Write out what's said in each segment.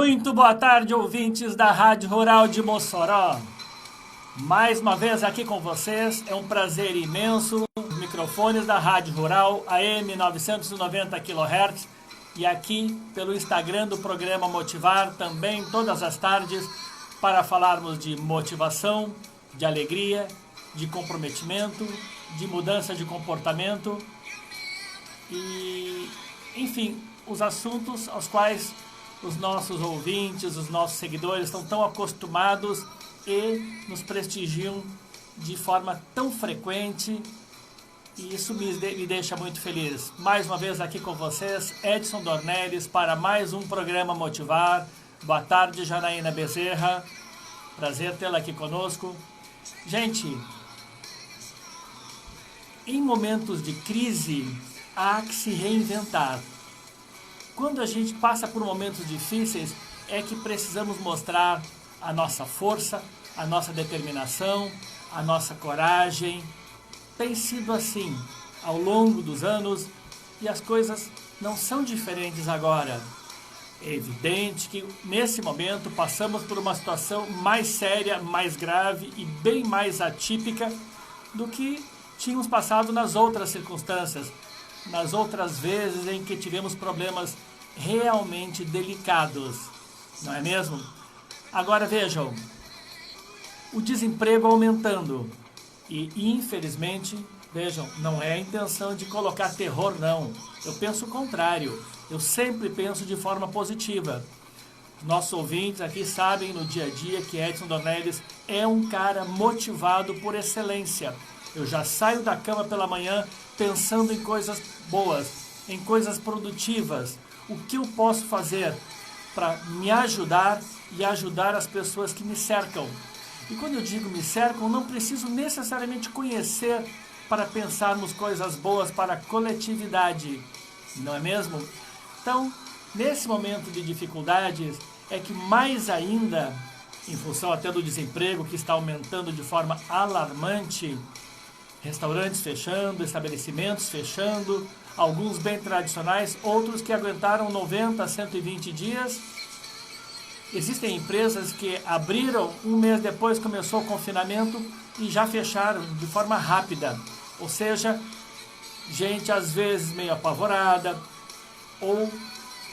Muito boa tarde, ouvintes da Rádio Rural de Mossoró. Mais uma vez aqui com vocês, é um prazer imenso. Os microfones da Rádio Rural AM 990 kHz e aqui pelo Instagram do programa Motivar, também todas as tardes, para falarmos de motivação, de alegria, de comprometimento, de mudança de comportamento e, enfim, os assuntos aos quais os nossos ouvintes, os nossos seguidores estão tão acostumados e nos prestigiam de forma tão frequente, e isso me deixa muito feliz. Mais uma vez aqui com vocês, Edson Dornelles, para mais um programa Motivar. Boa tarde, Janaína Bezerra. Prazer tê-la aqui conosco. Gente, em momentos de crise, há que se reinventar. Quando a gente passa por momentos difíceis, é que precisamos mostrar a nossa força, a nossa determinação, a nossa coragem. Tem sido assim ao longo dos anos e as coisas não são diferentes agora. É evidente que nesse momento passamos por uma situação mais séria, mais grave e bem mais atípica do que tínhamos passado nas outras circunstâncias, nas outras vezes em que tivemos problemas realmente delicados, não é mesmo? Agora vejam, o desemprego aumentando e infelizmente, vejam, não é a intenção de colocar terror não, eu penso o contrário, eu sempre penso de forma positiva. Nossos ouvintes aqui sabem no dia a dia que Edson Dornelles é um cara motivado por excelência. Eu já saio da cama pela manhã pensando em coisas boas, em coisas produtivas. O que eu posso fazer para me ajudar e ajudar as pessoas que me cercam? E quando eu digo me cercam, não preciso necessariamente conhecer para pensarmos coisas boas para a coletividade, não é mesmo? Então, nesse momento de dificuldades, é que mais ainda, em função até do desemprego que está aumentando de forma alarmante, restaurantes fechando, estabelecimentos fechando, alguns bem tradicionais, outros que aguentaram 90 a 120 dias. Existem empresas que abriram, um mês depois começou o confinamento e já fecharam de forma rápida. Ou seja, gente às vezes meio apavorada ou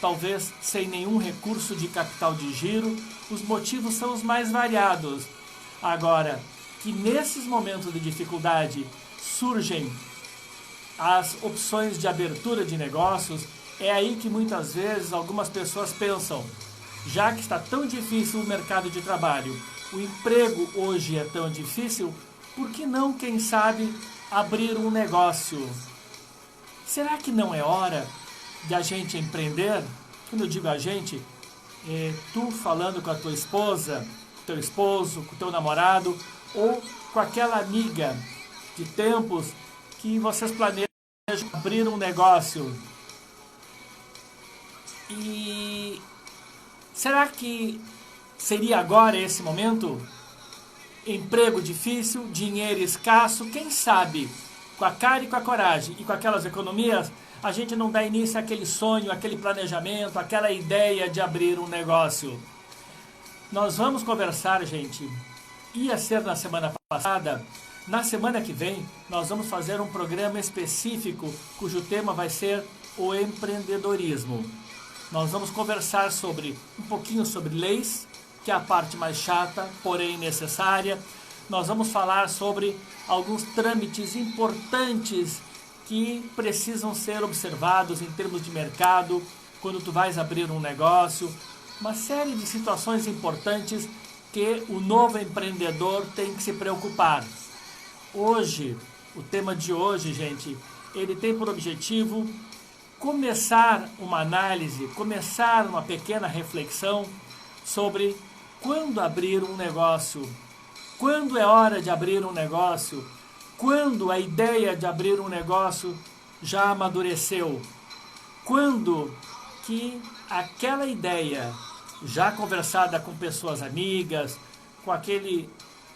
talvez sem nenhum recurso de capital de giro. Os motivos são os mais variados. Agora, que nesses momentos de dificuldade surgem as opções de abertura de negócios, é aí que muitas vezes algumas pessoas pensam, já que está tão difícil o mercado de trabalho, o emprego hoje é tão difícil, por que não, quem sabe, abrir um negócio? Será que não é hora de a gente empreender? Quando eu digo a gente, tu falando com a tua esposa, com o teu esposo, com o teu namorado, ou com aquela amiga de tempos que vocês planejam abrir um negócio. E será que seria agora esse momento? Emprego difícil, dinheiro escasso, quem sabe, com a cara e com a coragem e com aquelas economias, a gente não dá início àquele sonho, àquele planejamento, àquela ideia de abrir um negócio. Nós vamos conversar, gente. Ia ser na semana passada. Na semana que vem, nós vamos fazer um programa específico, cujo tema vai ser o empreendedorismo. Nós vamos conversar um pouquinho sobre leis, que é a parte mais chata, porém necessária. Nós vamos falar sobre alguns trâmites importantes que precisam ser observados em termos de mercado, quando tu vais abrir um negócio. Uma série de situações importantes que o novo empreendedor tem que se preocupar. Hoje, o tema de hoje, gente, ele tem por objetivo começar uma análise, começar uma pequena reflexão sobre quando abrir um negócio, quando é hora de abrir um negócio, quando a ideia de abrir um negócio já amadureceu, quando que aquela ideia já conversada com pessoas amigas, com aquele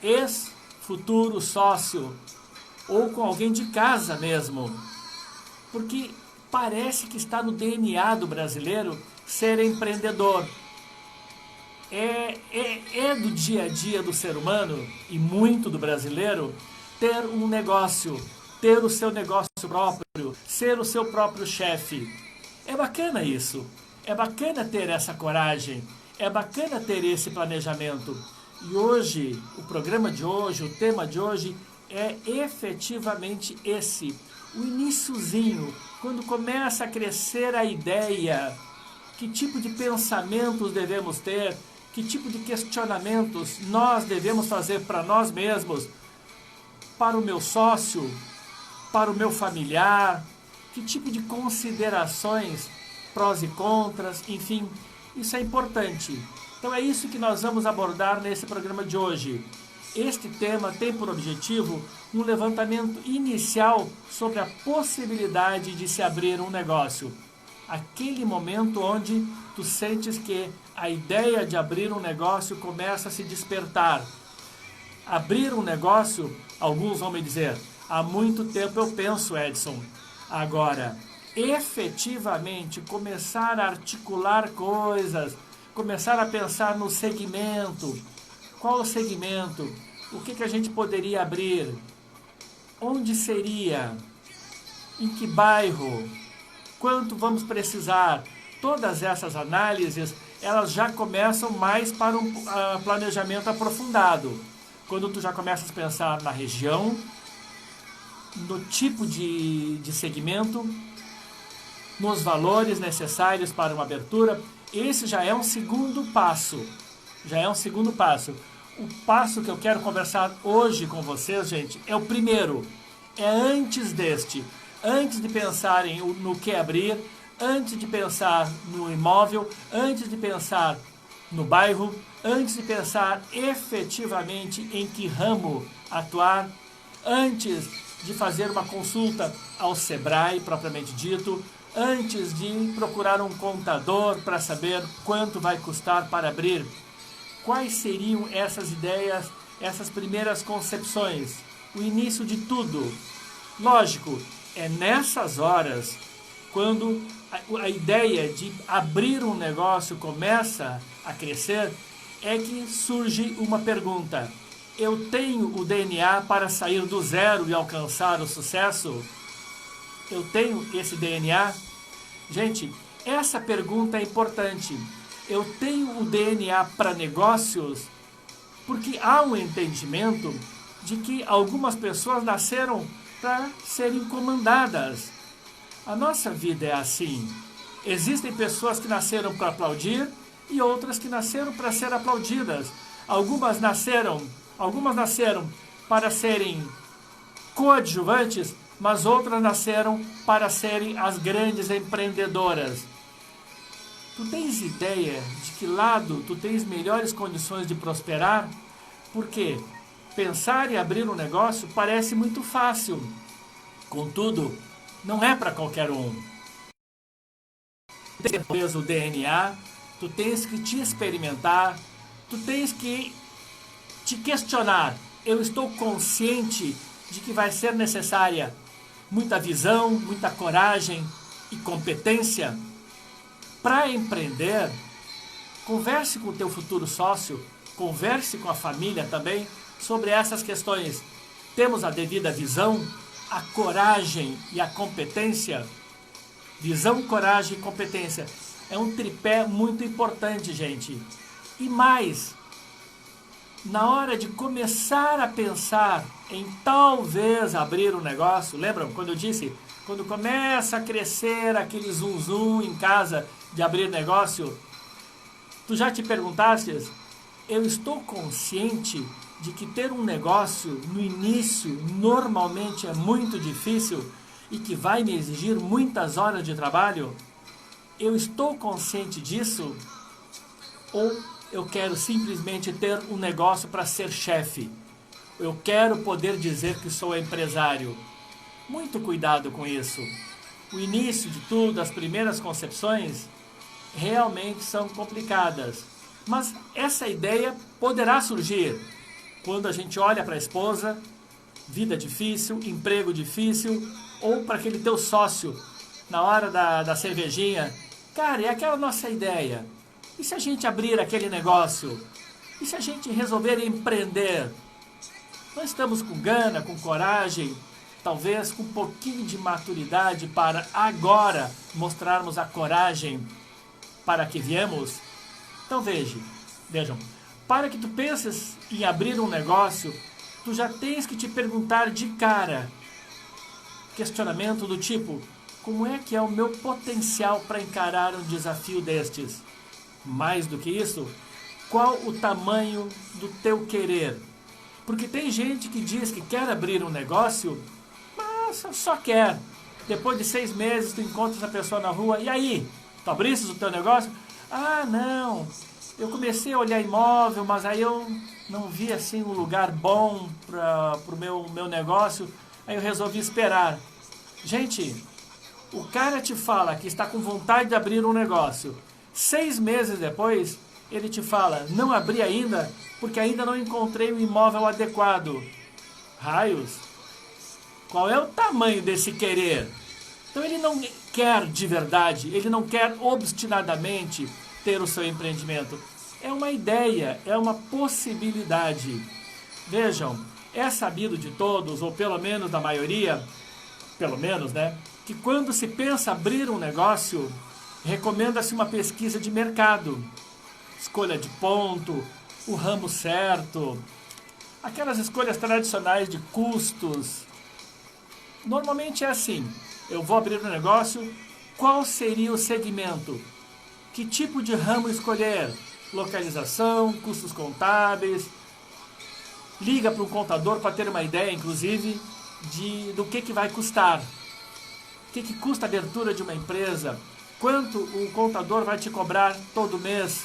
ex-futuro sócio ou com alguém de casa mesmo, porque parece que está no DNA do brasileiro ser empreendedor. É do dia a dia do ser humano, e muito do brasileiro, ter um negócio, ter o seu negócio próprio, ser o seu próprio chefe. É bacana isso, é bacana ter essa coragem, é bacana ter esse planejamento. E hoje, o programa de hoje, o tema de hoje é efetivamente esse. O iniciozinho, quando começa a crescer a ideia, que tipo de pensamentos devemos ter, que tipo de questionamentos nós devemos fazer para nós mesmos, para o meu sócio, para o meu familiar, que tipo de considerações, prós e contras, enfim, isso é importante. Então é isso que nós vamos abordar nesse programa de hoje. Este tema tem por objetivo um levantamento inicial sobre a possibilidade de se abrir um negócio. Aquele momento onde tu sentes que a ideia de abrir um negócio começa a se despertar. Abrir um negócio, alguns vão me dizer, há muito tempo eu penso, Edson. Agora, efetivamente começar a articular coisas, começar a pensar no segmento. Qual o segmento? O que a gente poderia abrir? Onde seria? Em que bairro? Quanto vamos precisar? Todas essas análises, elas já começam mais para um planejamento aprofundado. Quando tu já começas a pensar na região, no tipo de segmento, nos valores necessários para uma abertura, esse já é um segundo passo. Já é um segundo passo. O passo que eu quero conversar hoje com vocês, gente, é o primeiro. É antes deste. Antes de pensarem no que abrir, antes de pensar no imóvel, antes de pensar no bairro, antes de pensar efetivamente em que ramo atuar, antes de fazer uma consulta ao Sebrae, propriamente dito, antes de procurar um contador para saber quanto vai custar para abrir. Quais seriam essas ideias, essas primeiras concepções? O início de tudo. Lógico, é nessas horas, quando a ideia de abrir um negócio começa a crescer, é que surge uma pergunta. Eu tenho o DNA para sair do zero e alcançar o sucesso? Eu tenho esse DNA? Gente, essa pergunta é importante. Eu tenho o DNA para negócios? Porque há um entendimento de que algumas pessoas nasceram para serem comandadas. A nossa vida é assim. Existem pessoas que nasceram para aplaudir e outras que nasceram para ser aplaudidas. Algumas nasceram para serem coadjuvantes, mas outras nasceram para serem as grandes empreendedoras. Tu tens ideia de que lado tu tens melhores condições de prosperar? Porque pensar em abrir um negócio parece muito fácil. Contudo, não é para qualquer um. Tu tens o DNA, tu tens que te experimentar, tu tens que te questionar. Eu estou consciente de que vai ser necessária muita visão, muita coragem e competência para empreender. Converse com o teu futuro sócio, converse com a família também sobre essas questões. Temos a devida visão, a coragem e a competência? Visão, coragem e competência é um tripé muito importante, gente. E mais, na hora de começar a pensar em talvez abrir um negócio, lembram quando eu disse, quando começa a crescer aquele zum em casa de abrir negócio, tu já te perguntastes, eu estou consciente de que ter um negócio no início normalmente é muito difícil e que vai me exigir muitas horas de trabalho? Eu estou consciente disso? Ou eu quero simplesmente ter um negócio para ser chefe? Eu quero poder dizer que sou empresário? Muito cuidado com isso. O início de tudo, as primeiras concepções, realmente são complicadas. Mas essa ideia poderá surgir quando a gente olha para a esposa, vida difícil, emprego difícil, ou para aquele teu sócio, na hora da cervejinha. Cara, é aquela nossa ideia. E se a gente abrir aquele negócio? E se a gente resolver empreender? Nós estamos com gana, com coragem, talvez com um pouquinho de maturidade para agora mostrarmos a coragem para que viemos? Então vejam, para que tu penses em abrir um negócio, tu já tens que te perguntar de cara, questionamento do tipo, como é que é o meu potencial para encarar um desafio destes? Mais do que isso, qual o tamanho do teu querer? Porque tem gente que diz que quer abrir um negócio, mas só quer. Depois de 6 meses tu encontra essa pessoa na rua, e aí? Tu abriste o teu negócio? Ah, não, eu comecei a olhar imóvel, mas aí eu não vi assim um lugar bom para o meu negócio, aí eu resolvi esperar. Gente, o cara te fala que está com vontade de abrir um negócio. 6 meses depois, ele te fala, não abri ainda, porque ainda não encontrei o imóvel adequado. Raios! Qual é o tamanho desse querer? Então ele não quer de verdade, ele não quer obstinadamente ter o seu empreendimento. É uma ideia, é uma possibilidade. Vejam, é sabido de todos, ou pelo menos da maioria, pelo menos, né, que quando se pensa abrir um negócio, recomenda-se uma pesquisa de mercado, escolha de ponto, o ramo certo, aquelas escolhas tradicionais de custos. Normalmente é assim, eu vou abrir um negócio, qual seria o segmento? Que tipo de ramo escolher? Localização, custos contábeis. Liga para um contador para ter uma ideia, inclusive, do que vai custar. O que custa a abertura de uma empresa? Quanto o contador vai te cobrar todo mês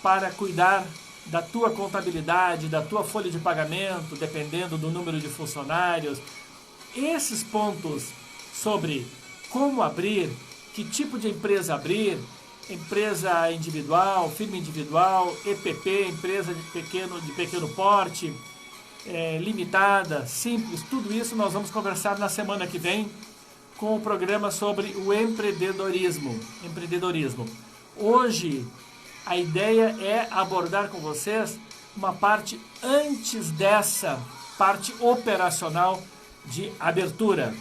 para cuidar da tua contabilidade, da tua folha de pagamento, dependendo do número de funcionários. Esses pontos sobre como abrir, que tipo de empresa abrir, empresa individual, firma individual, EPP, empresa de pequeno porte, limitada, simples, tudo isso nós vamos conversar na semana que vem com o programa sobre o empreendedorismo. Hoje, a ideia é abordar com vocês uma parte antes dessa parte operacional de abertura.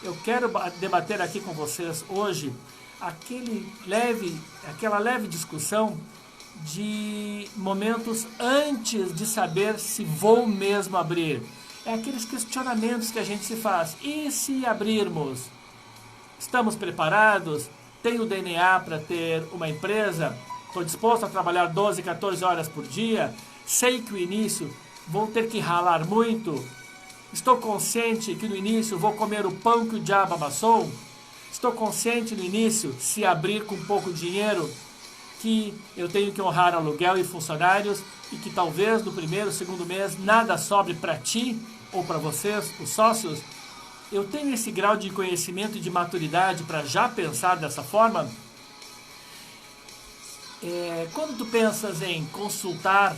Eu quero debater aqui com vocês hoje aquela leve discussão de momentos antes de saber se vou mesmo abrir. É aqueles questionamentos que a gente se faz. E se abrirmos? Estamos preparados? Tenho DNA para ter uma empresa? Estou disposto a trabalhar 12, 14 horas por dia? Sei que no início vou ter que ralar muito? Estou consciente que no início vou comer o pão que o diabo amassou? Estou consciente no início, se abrir com pouco dinheiro, que eu tenho que honrar aluguel e funcionários e que talvez no primeiro, segundo mês nada sobre para ti ou para vocês, os sócios? Eu tenho esse grau de conhecimento e de maturidade para já pensar dessa forma? Quando tu pensas em consultar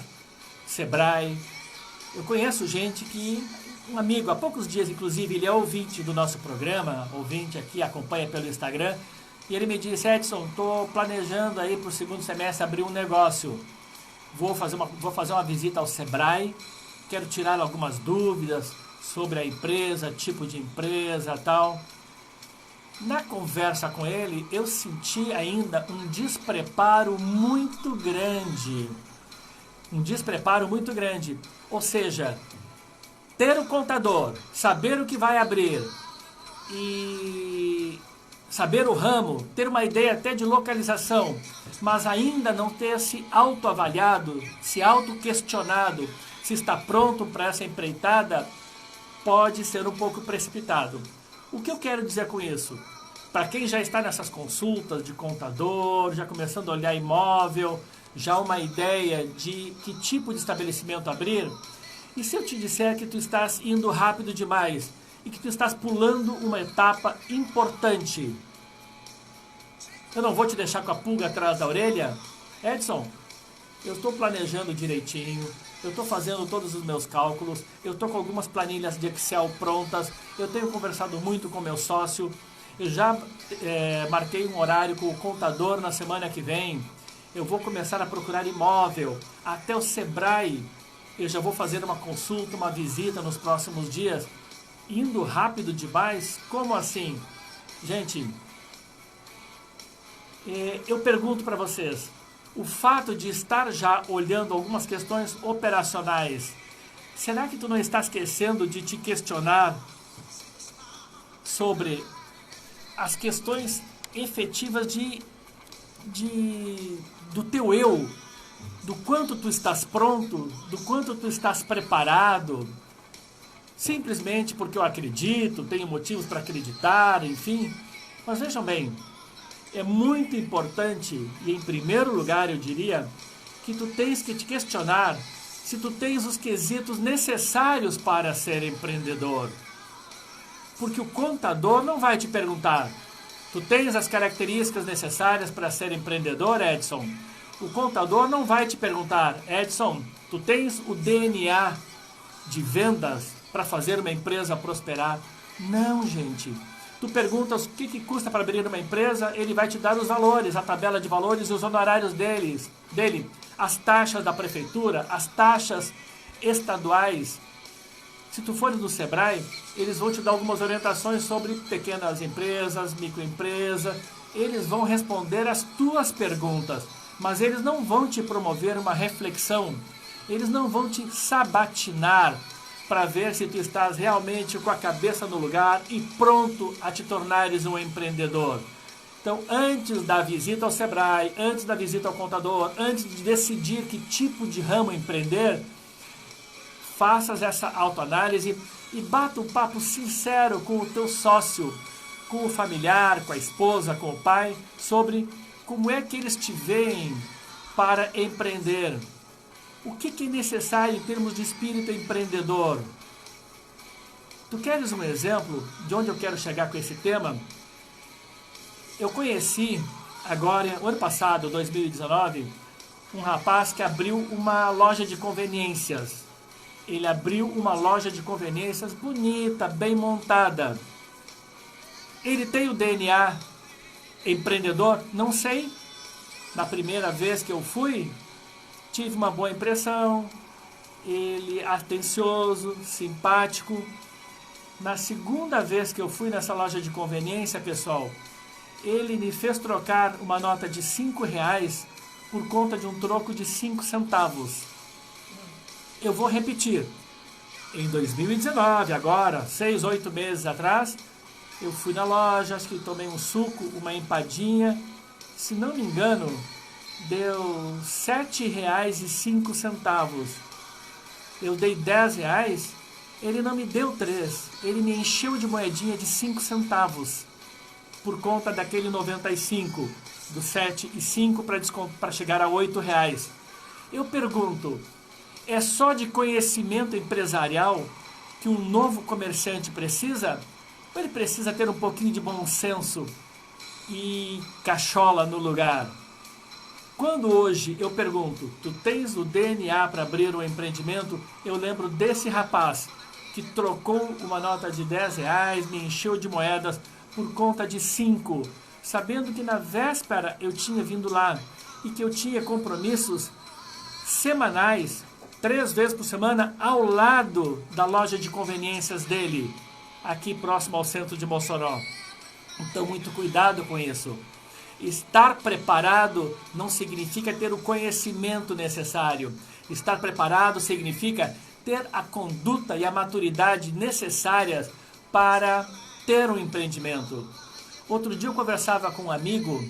Sebrae, eu conheço gente que, um amigo, há poucos dias inclusive, ele é ouvinte do nosso programa, ouvinte aqui, acompanha pelo Instagram, e ele me disse, Edson, estou planejando aí para o segundo semestre abrir um negócio, vou fazer uma visita ao Sebrae, quero tirar algumas dúvidas sobre a empresa, tipo de empresa, tal. Na conversa com ele, eu senti ainda um despreparo muito grande. Ou seja, ter o contador, saber o que vai abrir e saber o ramo, ter uma ideia até de localização, mas ainda não ter se autoavaliado, se autoquestionado, se está pronto para essa empreitada, pode ser um pouco precipitado. O que eu quero dizer com isso? Para quem já está nessas consultas de contador, já começando a olhar imóvel, já uma ideia de que tipo de estabelecimento abrir, e se eu te disser que tu estás indo rápido demais e que tu estás pulando uma etapa importante, eu não vou te deixar com a pulga atrás da orelha? Edson, eu estou planejando direitinho, eu estou fazendo todos os meus cálculos, eu estou com algumas planilhas de Excel prontas, eu tenho conversado muito com meu sócio, eu já marquei um horário com o contador na semana que vem, eu vou começar a procurar imóvel, até o Sebrae, eu já vou fazer uma consulta, uma visita nos próximos dias. Indo rápido demais? Como assim? Gente, eu pergunto para vocês, o fato de estar já olhando algumas questões operacionais, será que tu não está esquecendo de te questionar sobre as questões efetivas do teu eu, do quanto tu estás pronto, do quanto tu estás preparado, simplesmente porque eu acredito, tenho motivos para acreditar, enfim. Mas vejam bem, é muito importante, e em primeiro lugar eu diria, que tu tens que te questionar se tu tens os quesitos necessários para ser empreendedor. Porque o contador não vai te perguntar, tu tens as características necessárias para ser empreendedor, Edson? O contador não vai te perguntar, Edson, tu tens o DNA de vendas para fazer uma empresa prosperar? Não, gente. Tu perguntas o que custa para abrir uma empresa, ele vai te dar os valores, a tabela de valores e os honorários dele, as taxas da prefeitura, as taxas estaduais. Se tu fores do Sebrae, eles vão te dar algumas orientações sobre pequenas empresas, microempresas. Eles vão responder as tuas perguntas, mas eles não vão te promover uma reflexão. Eles não vão te sabatinar para ver se tu estás realmente com a cabeça no lugar e pronto a te tornares um empreendedor. Então, antes da visita ao Sebrae, antes da visita ao contador, antes de decidir que tipo de ramo empreender, faças essa autoanálise e bata um papo sincero com o teu sócio, com o familiar, com a esposa, com o pai, sobre como é que eles te veem para empreender. O que é necessário em termos de espírito empreendedor? Tu queres um exemplo de onde eu quero chegar com esse tema? Eu conheci agora, o ano passado, 2019, um rapaz que abriu uma loja de conveniências. Ele abriu uma loja de conveniências bonita, bem montada. Ele tem o DNA empreendedor? Não sei. Na primeira vez que eu fui, tive uma boa impressão. Ele é atencioso, simpático. Na segunda vez que eu fui nessa loja de conveniência, pessoal, ele me fez trocar uma nota de R$5 por conta de um troco de 5 centavos. Eu vou repetir. Em 2019, agora, 6, 8 meses atrás, eu fui na loja, acho que tomei um suco, uma empadinha. Se não me engano, deu R$7,05. Eu dei R$10, ele não me deu 3. Ele me encheu de moedinha de 5 centavos. Por conta daquele 95, do 7,05 para chegar a R$8. Eu pergunto, é só de conhecimento empresarial que um novo comerciante precisa? Ou ele precisa ter um pouquinho de bom senso e cachola no lugar? Quando hoje eu pergunto, tu tens o DNA para abrir um empreendimento? Eu lembro desse rapaz que trocou uma nota de R$10, me encheu de moedas por conta de 5, sabendo que na véspera eu tinha vindo lá e que eu tinha compromissos semanais, 3 vezes por semana, ao lado da loja de conveniências dele, aqui próximo ao centro de Mossoró. Então, muito cuidado com isso. Estar preparado não significa ter o conhecimento necessário. Estar preparado significa ter a conduta e a maturidade necessárias para ter um empreendimento. Outro dia eu conversava com um amigo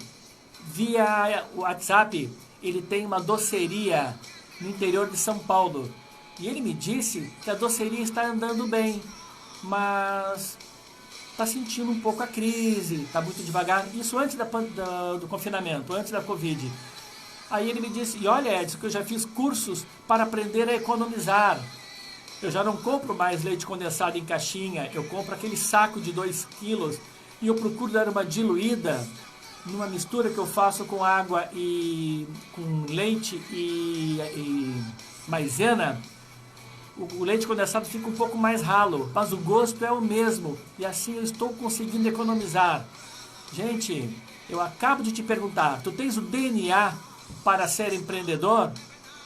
via WhatsApp. Ele tem uma doceria no interior de São Paulo. E ele me disse que a doceria está andando bem, mas está sentindo um pouco a crise, está muito devagar. Isso antes do confinamento, antes da Covid. Aí ele me disse, e olha, Edson, que eu já fiz cursos para aprender a economizar. Eu já não compro mais leite condensado em caixinha, eu compro aquele saco de 2 quilos e eu procuro dar uma diluída numa mistura que eu faço com água e com leite e maisena. O leite condensado fica um pouco mais ralo, mas o gosto é o mesmo e assim eu estou conseguindo economizar. Gente, eu acabo de te perguntar, tu tens o DNA para ser empreendedor,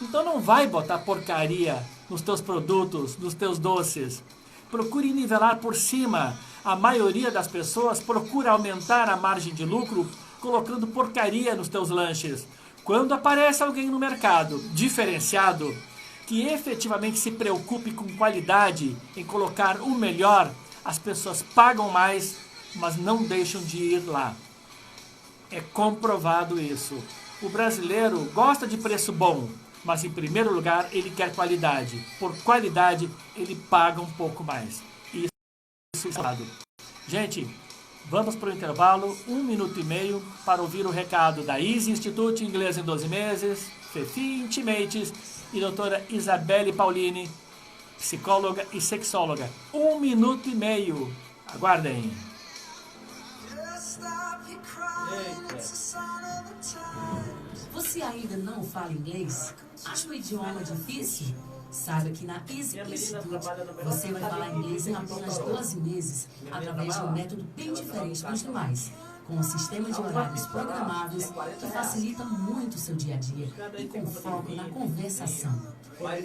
então não vai botar porcaria nos teus produtos, nos teus doces. Procure nivelar por cima. A maioria das pessoas procura aumentar a margem de lucro colocando porcaria nos teus lanches. Quando aparece alguém no mercado diferenciado, que efetivamente se preocupe com qualidade, em colocar o melhor, as pessoas pagam mais, mas não deixam de ir lá. É comprovado isso. O brasileiro gosta de preço bom, mas em primeiro lugar ele quer qualidade. Por qualidade ele paga um pouco mais. Isso é errado. Gente, vamos para o intervalo, 1 minuto e meio, para ouvir o recado da Easy Institute Inglês em 12 meses, Fefi Intimates e doutora Isabelle Paulini, psicóloga e sexóloga. 1 minuto e meio. Aguardem. Você ainda não fala inglês? Acha o idioma difícil? Saiba que na Easy Institute você vai falar inglês em apenas 12 meses, através de um método bem diferente dos demais, com um sistema de horários programáveis que facilita muito o seu dia a dia e com foco na conversação.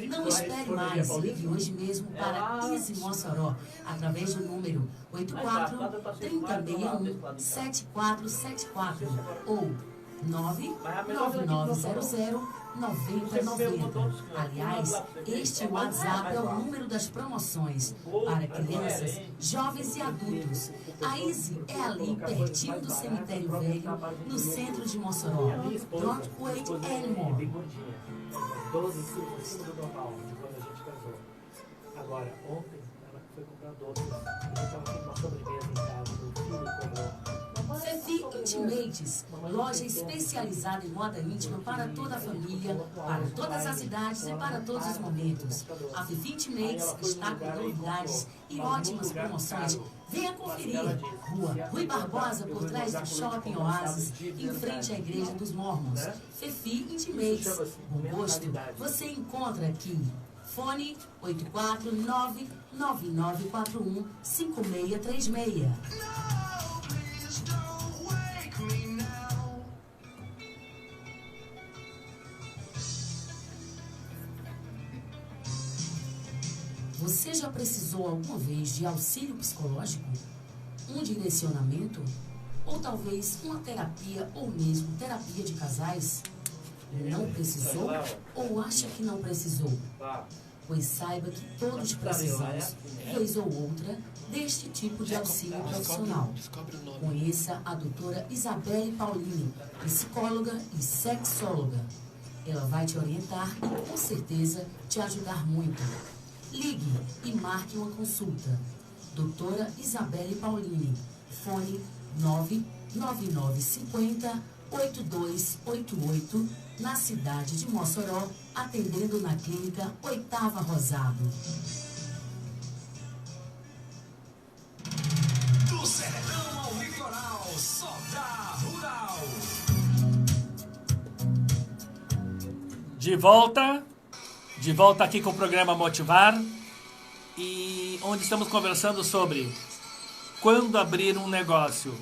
Não espere mais, ligue hoje mesmo para Easy Mossoró, através do número 84-3061-7474 ou 99900-9090. Aliás, este WhatsApp é o número das promoções para crianças, jovens e adultos. A Easy é ali, pertinho do cemitério velho, no centro de Mossoró. Don't wait anymore. 12 quilos acima do normal, de quando a gente casou. Agora, ontem, ela foi comprar doces. Ela estava com uma sobremesa em casa, meu filho comprou. Fefi Intimates, loja especializada em moda íntima para toda a família, para todas as idades e para todos os momentos. A Fefi Intimates está com novidades e ótimas promoções. Venha conferir. Rua Rui Barbosa, por trás do Shopping Oasis, em frente à Igreja dos Mormons. Fefi Intimates. Bom gosto você encontra aqui. Fone 849-9941-5636. Você já precisou alguma vez de auxílio psicológico? Um direcionamento? Ou talvez uma terapia ou mesmo terapia de casais? Não precisou ou acha que não precisou? Pois saiba que todos precisamos, vez ou outra, deste tipo de auxílio profissional. Conheça a doutora Isabelle Paulini, psicóloga e sexóloga. Ela vai te orientar e com certeza te ajudar muito. Ligue e marque uma consulta. Doutora Isabelle Paulini, fone 99950-8288, na cidade de Mossoró, atendendo na clínica Oitava Rosado. Do sertão ao litoral, só dá Rural. De volta aqui com o programa Motivar, e onde estamos conversando sobre quando abrir um negócio.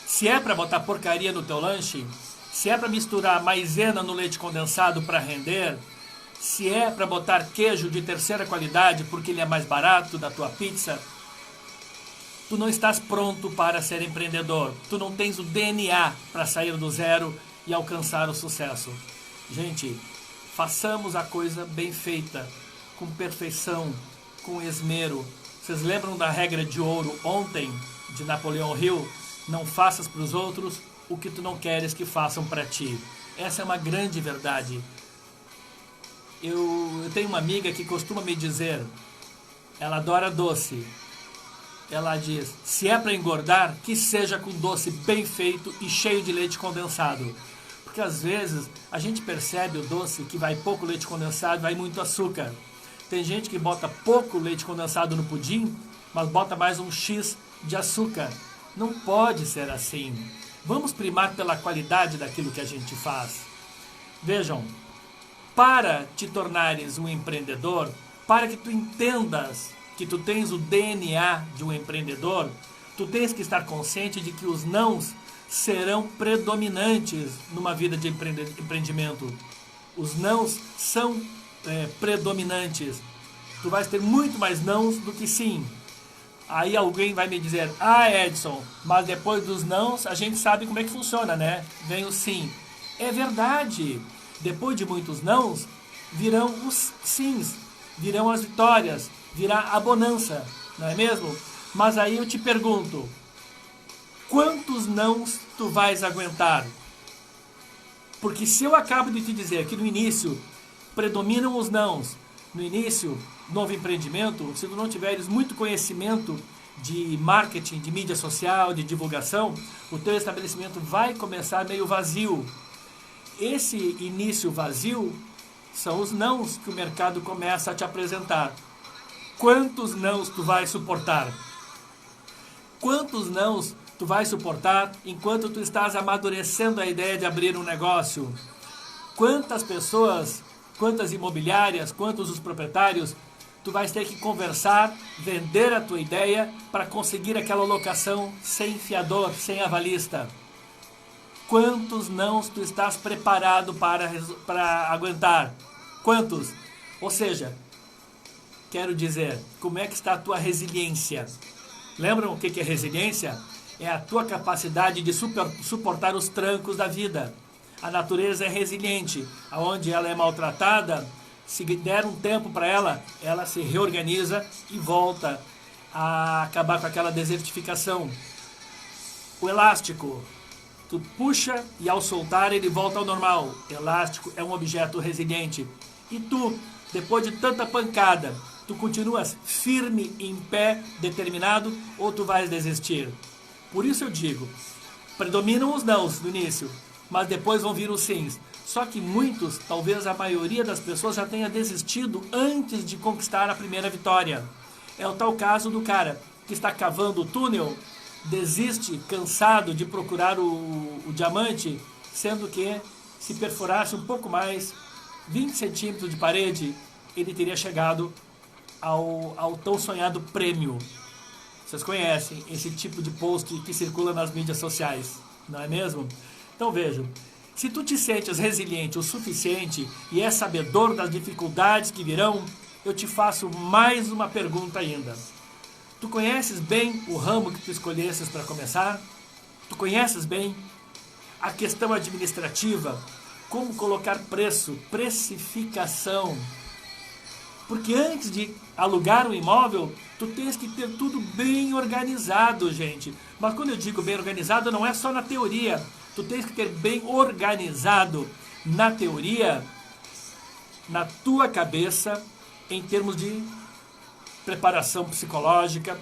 Se é para botar porcaria no teu lanche, se é para misturar maisena no leite condensado para render, se é para botar queijo de terceira qualidade porque ele é mais barato da tua pizza, tu não estás pronto para ser empreendedor. Tu não tens o DNA para sair do zero e alcançar o sucesso. Gente, façamos a coisa bem feita, com perfeição, com esmero. Vocês lembram da regra de ouro ontem, de Napoleão Hill? Não faças para os outros o que tu não queres que façam para ti. Essa é uma grande verdade. Eu tenho uma amiga que costuma me dizer, ela adora doce. Ela diz, se é para engordar, que seja com doce bem feito e cheio de leite condensado. Porque às vezes a gente percebe o doce que vai pouco leite condensado, vai muito açúcar. Tem gente que bota pouco leite condensado no pudim, mas bota mais um X de açúcar. Não pode ser assim. Vamos primar pela qualidade daquilo que a gente faz. Vejam, para te tornares um empreendedor, para que tu entendas que tu tens o DNA de um empreendedor, tu tens que estar consciente de que os nãos serão predominantes numa vida de empreendimento. Os nãos são predominantes. Tu vais ter muito mais nãos do que sim. Aí alguém vai me dizer, Edson, mas depois dos nãos a gente sabe como é que funciona, né? Vem o sim. É verdade. Depois de muitos nãos, virão os sims, virão as vitórias, virá a bonança, não é mesmo? Mas aí eu te pergunto, quantos nãos tu vais aguentar? Porque se eu acabo de te dizer que no início predominam os nãos, no início, novo empreendimento, se tu não tiveres muito conhecimento de marketing, de mídia social, de divulgação, o teu estabelecimento vai começar meio vazio. Esse início vazio são os nãos que o mercado começa a te apresentar. Quantos nãos tu vai suportar? Quantos nãos tu vai suportar enquanto tu estás amadurecendo a ideia de abrir um negócio? Quantas pessoas, quantas imobiliárias, quantos os proprietários, tu vais ter que conversar, vender a tua ideia para conseguir aquela locação sem fiador, sem avalista? Quantos nãos tu estás preparado para aguentar? Quantos? Ou seja, quero dizer, como é que está a tua resiliência? Lembram o que é resiliência? É a tua capacidade de suportar os trancos da vida. A natureza é resiliente. Onde ela é maltratada, se der um tempo para ela, ela se reorganiza e volta a acabar com aquela desertificação. O elástico, tu puxa e ao soltar ele volta ao normal. Elástico é um objeto resiliente. E tu, depois de tanta pancada, tu continuas firme, em pé, determinado, ou tu vais desistir? Por isso eu digo, predominam os nãos no início, mas depois vão vir os sims. Só que muitos, talvez a maioria das pessoas já tenha desistido antes de conquistar a primeira vitória. É o tal caso do cara que está cavando o túnel, desiste, cansado de procurar o diamante, sendo que se perfurasse um pouco mais, 20 centímetros de parede, ele teria chegado ao tão sonhado prêmio. Vocês conhecem esse tipo de post que circula nas mídias sociais, não é mesmo? Então vejam, se tu te sentes resiliente o suficiente e é sabedor das dificuldades que virão, eu te faço mais uma pergunta ainda. Tu conheces bem o ramo que tu escolhesses para começar? Tu conheces bem a questão administrativa? Como colocar preço, precificação? Porque antes de alugar um imóvel, tu tens que ter tudo bem organizado, gente. Mas quando eu digo bem organizado, não é só na teoria. Tu tens que ter bem organizado na teoria, na tua cabeça, em termos de preparação psicológica,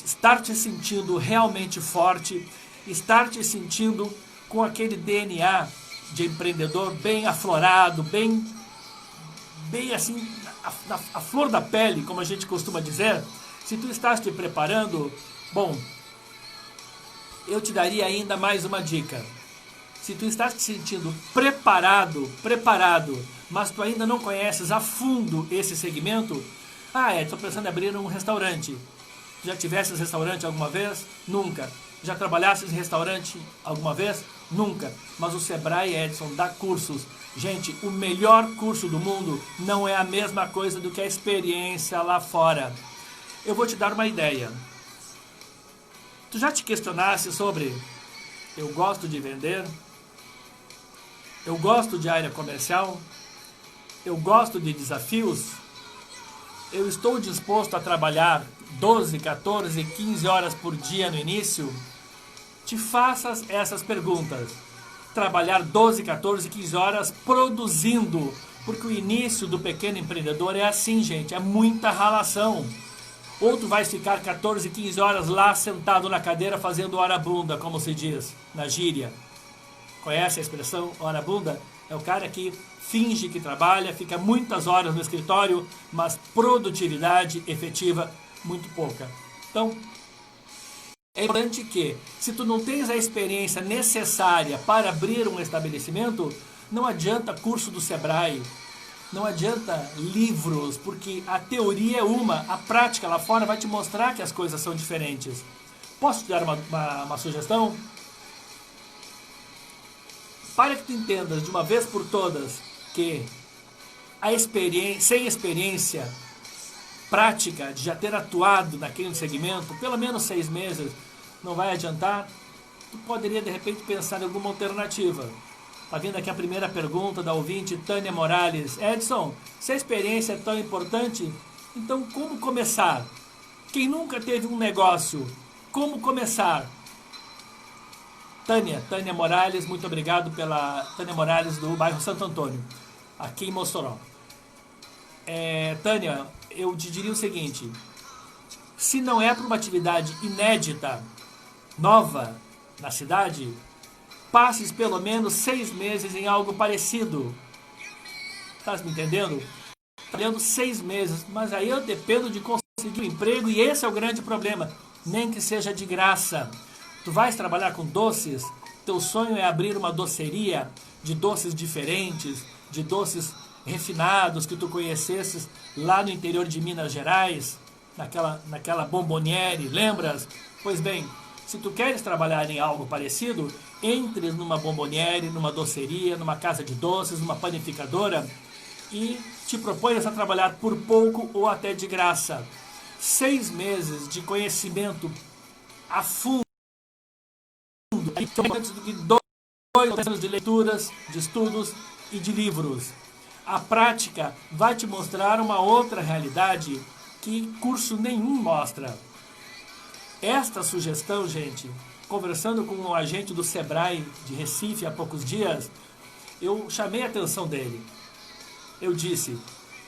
estar te sentindo realmente forte, estar te sentindo com aquele DNA de empreendedor bem aflorado, bem assim, a flor da pele, como a gente costuma dizer. Se tu estás te preparando, bom, eu te daria ainda mais uma dica. Se tu estás te sentindo preparado, mas tu ainda não conheces a fundo esse segmento, estou pensando em abrir um restaurante. Já tivesses restaurante alguma vez? Nunca. Já trabalhasses em restaurante alguma vez? Nunca. Mas o Sebrae, Edson, dá cursos. Gente, o melhor curso do mundo não é a mesma coisa do que a experiência lá fora. Eu vou te dar uma ideia. Tu já te questionasse sobre: eu gosto de vender? Eu gosto de área comercial? Eu gosto de desafios? Eu estou disposto a trabalhar 12, 14, 15 horas por dia no início? Te faças essas perguntas. Trabalhar 12, 14, 15 horas produzindo. Porque o início do pequeno empreendedor é assim, gente. É muita ralação. Ou tu vais ficar 14, 15 horas lá sentado na cadeira fazendo hora bunda, como se diz na gíria. Conhece a expressão hora bunda? É o cara que finge que trabalha, fica muitas horas no escritório, mas produtividade efetiva muito pouca. Então, é importante que, se tu não tens a experiência necessária para abrir um estabelecimento, não adianta curso do Sebrae, não adianta livros, porque a teoria é uma, a prática lá fora vai te mostrar que as coisas são diferentes. Posso te dar uma sugestão? para que tu entendas de uma vez por todas que sem experiência prática de já ter atuado naquele segmento, pelo menos 6 meses, não vai adiantar, tu poderia de repente pensar em alguma alternativa. Está vindo aqui a primeira pergunta da ouvinte Tânia Morales. Edson, se a experiência é tão importante, então como começar? Quem nunca teve um negócio, como começar? Tânia Morales, muito obrigado pela Tânia Morales do bairro Santo Antônio, aqui em Mossoró. Tânia, eu te diria o seguinte, se não é para uma atividade inédita, nova na cidade, passes pelo menos 6 meses em algo parecido. Estás me entendendo? Trabalhando 6 meses, mas aí eu dependo de conseguir um emprego e esse é o grande problema, nem que seja de graça. Tu vais trabalhar com doces, teu sonho é abrir uma doceria de doces diferentes, de doces refinados que tu conhecesses lá no interior de Minas Gerais, naquela bomboniere, lembras? Pois bem, se tu queres trabalhar em algo parecido, entre numa bomboniere, numa doceria, numa casa de doces, numa panificadora e te proponhas a trabalhar por pouco ou até de graça. 6 meses de conhecimento a fundo, antes do que 2 anos de leituras, de estudos e de livros. A prática vai te mostrar uma outra realidade que curso nenhum mostra. Esta sugestão, gente, conversando com um agente do Sebrae de Recife há poucos dias, eu chamei a atenção dele. Eu disse,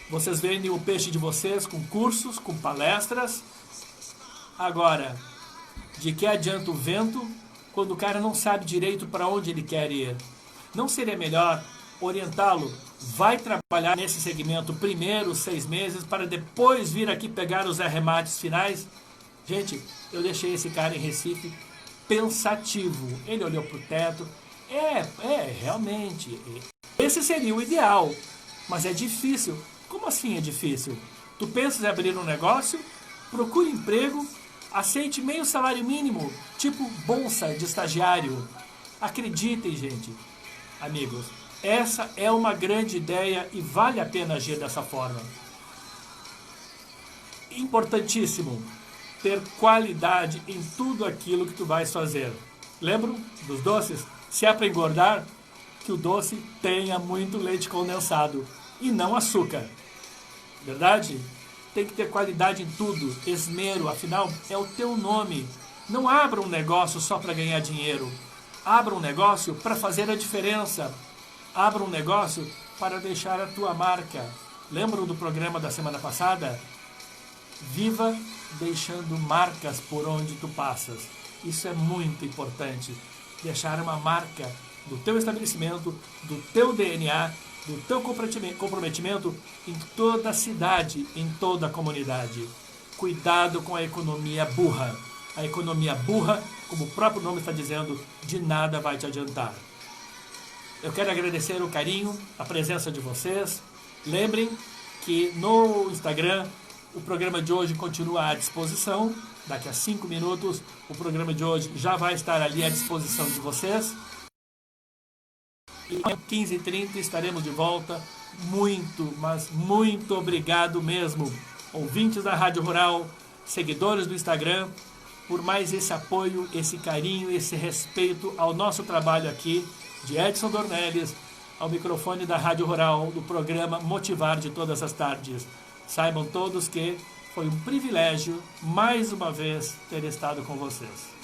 vocês vendem o peixe de vocês com cursos, com palestras. Agora, de que adianta o vento quando o cara não sabe direito para onde ele quer ir? Não seria melhor orientá-lo? Vai trabalhar nesse segmento primeiro 6 meses para depois vir aqui pegar os arremates finais? Gente, eu deixei esse cara em Recife pensativo. Ele olhou para o teto. Realmente, esse seria o ideal. Mas é difícil. Como assim é difícil? Tu pensas em abrir um negócio, procure emprego, aceite meio salário mínimo, tipo bolsa de estagiário. Acreditem, gente, amigos, essa é uma grande ideia e vale a pena agir dessa forma. Importantíssimo, ter qualidade em tudo aquilo que tu vais fazer. Lembram dos doces? Se é para engordar, que o doce tenha muito leite condensado e não açúcar. Verdade? Tem que ter qualidade em tudo, esmero, afinal é o teu nome. Não abra um negócio só para ganhar dinheiro. Abra um negócio para fazer a diferença. Abra um negócio para deixar a tua marca. Lembram do programa da semana passada? Viva deixando marcas por onde tu passas. Isso é muito importante. Deixar uma marca do teu estabelecimento, do teu DNA, do teu comprometimento em toda a cidade, em toda a comunidade. Cuidado com a economia burra. A economia burra, como o próprio nome está dizendo, de nada vai te adiantar. Eu quero agradecer o carinho, a presença de vocês. Lembrem que no Instagram o programa de hoje continua à disposição. Daqui a 5 minutos o programa de hoje já vai estar ali à disposição de vocês. E às 15h30 estaremos de volta. Muito, mas muito obrigado mesmo, ouvintes da Rádio Rural, seguidores do Instagram, por mais esse apoio, esse carinho, esse respeito ao nosso trabalho aqui, de Edson Dornelles, ao microfone da Rádio Rural, do programa Motivar de todas as tardes. Saibam todos que foi um privilégio, mais uma vez, ter estado com vocês.